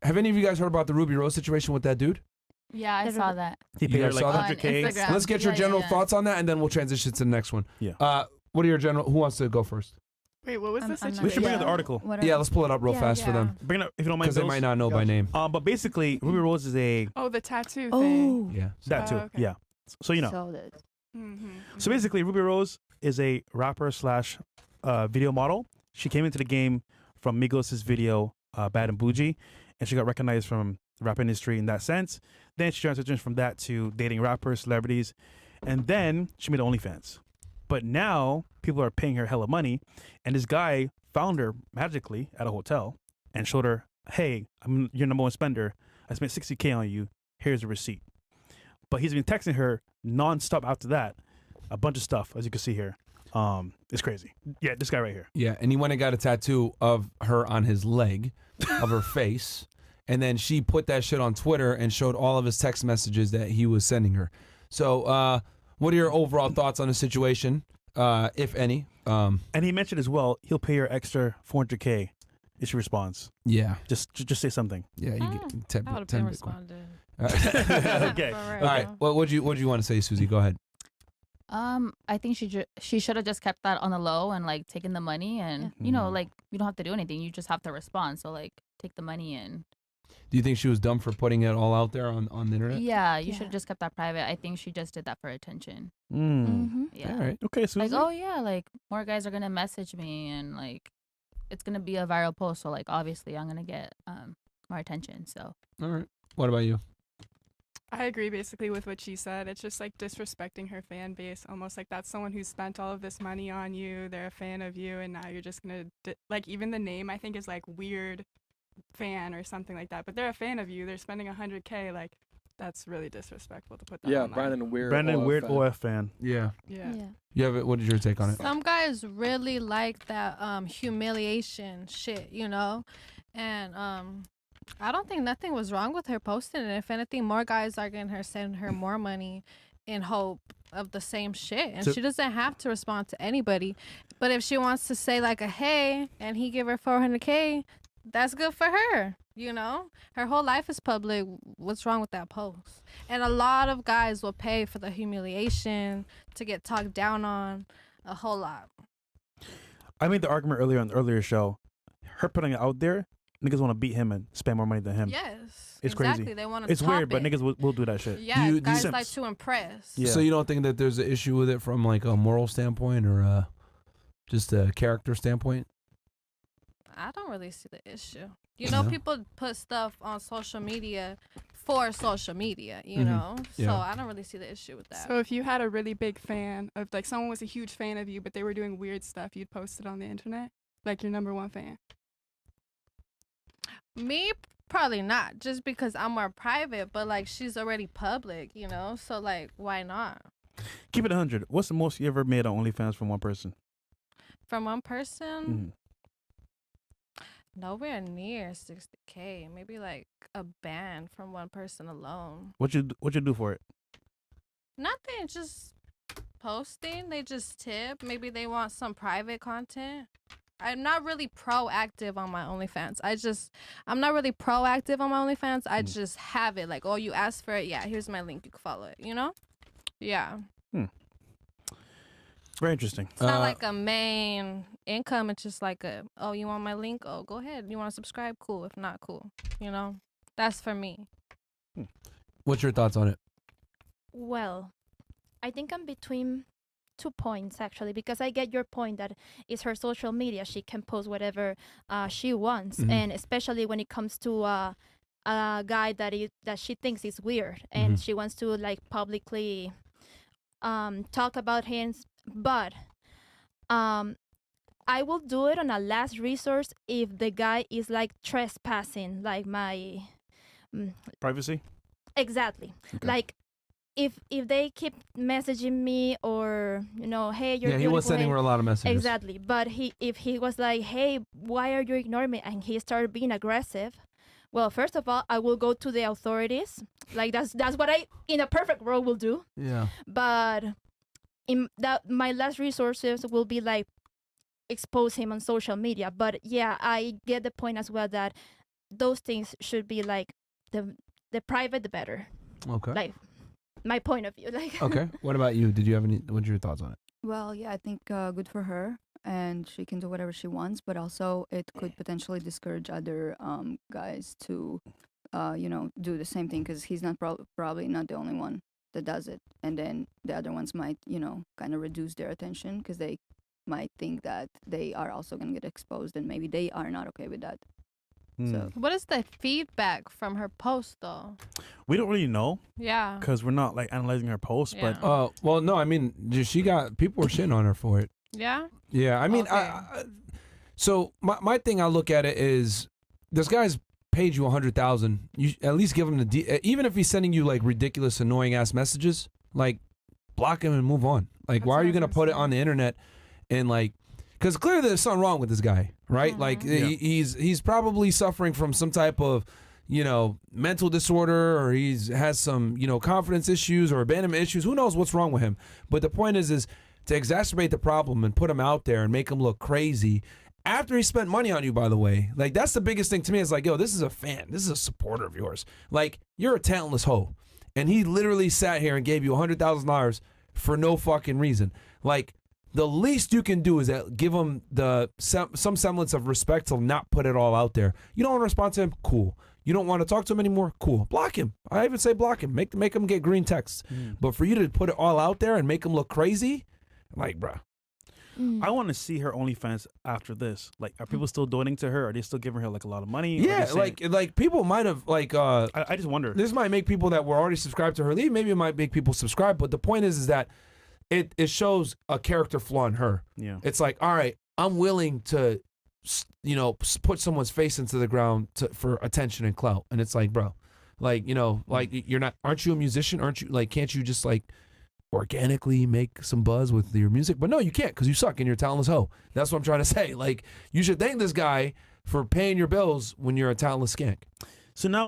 Have any of you guys heard about the Ruby Rose situation with that dude? Yeah, I saw that. He paid her like saw that? 100K. Instagram. Let's get your general thoughts on that, and then we'll transition to the next one. Yeah. What are your general? Who wants to go first? Wait, what was the I'm not situation? We should bring up the Yeah. article. What are- Yeah, let's pull it up real fast for them Bring it up if you don't mind. because they Bills. might not know by name. But basically, Ruby Rose is a Oh, the tattoo thing. Oh. Yeah. that too. okay. Yeah. So you know. So that. Mm-hmm. So basically, Ruby Rose is a rapper slash video model. She came into the game from Migos' video Bad and Bougie, and she got recognized from the rap industry in that sense. Then she transitioned from that to dating rappers, celebrities, and then she made OnlyFans. But now people are paying her hella money, and this guy found her magically at a hotel and showed her, "Hey, I'm your number one spender. I spent $60K on you. Here's a receipt." But he's been texting her nonstop after that, a bunch of stuff, as you can see here. It's crazy. Yeah, this guy right here. Yeah, and he went and got a tattoo of her on his leg, of her face, and then she put that shit on Twitter and showed all of his text messages that he was sending her. So, what are your overall thoughts on the situation, if any? And he mentioned as well, he'll pay her extra $400K if she responds. Yeah, Just say something. yeah, you get 10, I would have 10 been Bitcoin. responded. Okay. All right. Well, what do you want to say, Susie? Go ahead. I think she should have just kept that on the low and like taken the money and you know like you don't have to do anything. You just have to respond. So like take the money and. Do you think she was dumb for putting it all out there on the internet? Yeah, you should have just kept that private. I think she just did that for attention. Yeah. All right. Okay, Susie. Like, oh yeah, like more guys are gonna message me and like it's gonna be a viral post. So like obviously I'm gonna get more attention. So. All right. What about you? I agree basically with what she said. It's just like disrespecting her fan base, almost like that's someone who spent all of this money on you. They're a fan of you, and now you're just gonna like even the name I think is like weird fan or something like that. But they're a fan of you. They're spending 100K. Like that's really disrespectful to put that. Yeah, online. Brandon Weird OF fan. Yeah. Yeah. You have it. What is your take on it? Some guys really like that humiliation shit, you know? And I don't think nothing was wrong with her posting it. If anything, more guys are getting her, send her more money in hope of the same shit. And So- she doesn't have to respond to anybody. But if she wants to say like a hey and he give her 400K, that's good for her. You know, her whole life is public. What's wrong with that post? And a lot of guys will pay for the humiliation, to get talked down on, a whole lot. I made the argument earlier on the earlier show. Her putting it out there, niggas want to beat him and spend more money than him. Yes, It's exactly. crazy. They want to. It's weird, but niggas will do that shit. Yeah, Do you guys sense- like to impress. Yeah. So you don't think that there's an issue with it from like a moral standpoint or just a character standpoint? I don't really see the issue. You know, No? people put stuff on social media for social media, you Mhm. know? So Yeah. I don't really see the issue with that. So if you had a really big fan of like someone was a huge fan of you, but they were doing weird stuff, you'd post it on the internet, like your number one fan. Me, probably not, just because I'm more private, but like she's already public, you know? So like, why not? Keep it 100. What's the most you ever made on OnlyFans from one person? From one person, Mhm. nowhere near 60K. Maybe like a band from one person alone. What you do for it? Nothing, just posting. They just tip. Maybe they want some private content. I'm not really proactive on my OnlyFans. I'm not really proactive on my OnlyFans. I just have it. Like, oh, you asked for it. Yeah, here's my link. You can follow it. You know? Yeah. Very interesting. It's not like a main income. It's just like oh, you want my link? Oh, go ahead. You want to subscribe? Cool. If not, cool. You know? That's for me. What's your thoughts on it? Well, I think I'm between 2 points actually, because I get your point that it's her social media. She can post whatever she wants, and especially when it comes to a guy that she thinks is weird, and she wants to like publicly talk about him. But I will do it on a last resource if the guy is like trespassing, like my Privacy? exactly. Okay. Like if they keep messaging me, or you know, hey, you're Yeah, he was beautiful, sending hey- her a lot of messages. Exactly. But if he was like, hey, why are you ignoring me? And he started being aggressive. Well, first of all, I will go to the authorities. Like that's what I, in a perfect world, will do. Yeah. But in that, my last resources will be like expose him on social media. But yeah, I get the point as well that those things should be like the private, the better. Okay. Like my point of view. Like Okay. What about you? Did you have any? What's your thoughts on it? Well, yeah, I think good for her, and she can do whatever she wants. But also, it could potentially discourage other guys to, do the same thing because he's not probably not the only one that does it, and then the other ones might, kind of reduce their attention because they might think that they are also gonna get exposed, and maybe they are not okay with that. So What is the feedback from her post though? We don't really know Yeah. because we're not like analyzing her post, Yeah. but Well, no, I mean, she got people were shitting on her for it. Yeah. Yeah, I mean, Okay. so my thing, I look at it is, this guy's paid you 100,000. You at least give him even if he's sending you like ridiculous, annoying ass messages, like block him and move on. Like, That's why are what you I was gonna gonna put it say. on the internet and like? Because clearly there's something wrong with this guy, right? Like he's probably suffering from some type of, mental disorder, or has some, confidence issues or abandonment issues. Who knows what's wrong with him? But the point is to exacerbate the problem and put him out there and make him look crazy after he spent money on you, by the way. Like, that's the biggest thing to me. Is like, yo, this is a fan. This is a supporter of yours. Like, you're a talentless hoe. And he literally sat here and gave you $100,000 for no fucking reason. Like, the least you can do is give him some semblance of respect to not put it all out there. You don't want to respond to him? Cool. You don't want to talk to him anymore? Cool. Block him. I even say block him. Make him get green text. But for you to put it all out there and make him look crazy, like, bruh. I want to see her OnlyFans after this. Like, are people still donating to her? Are they still giving her like a lot of money? Or Yeah, they saying- like people might have like I just wonder. this might make people that were already subscribed to her leave. Maybe it might make people subscribe. But the point is that it shows a character flaw in her. Yeah. It's like, all right, I'm willing to, put someone's face into the ground for attention and clout. And it's like, bro, like, like aren't you a musician? Aren't you like, can't you just like organically make some buzz with your music? But no, you can't because you suck and you're a talentless hoe. That's what I'm trying to say. Like, you should thank this guy for paying your bills when you're a talentless skank. So now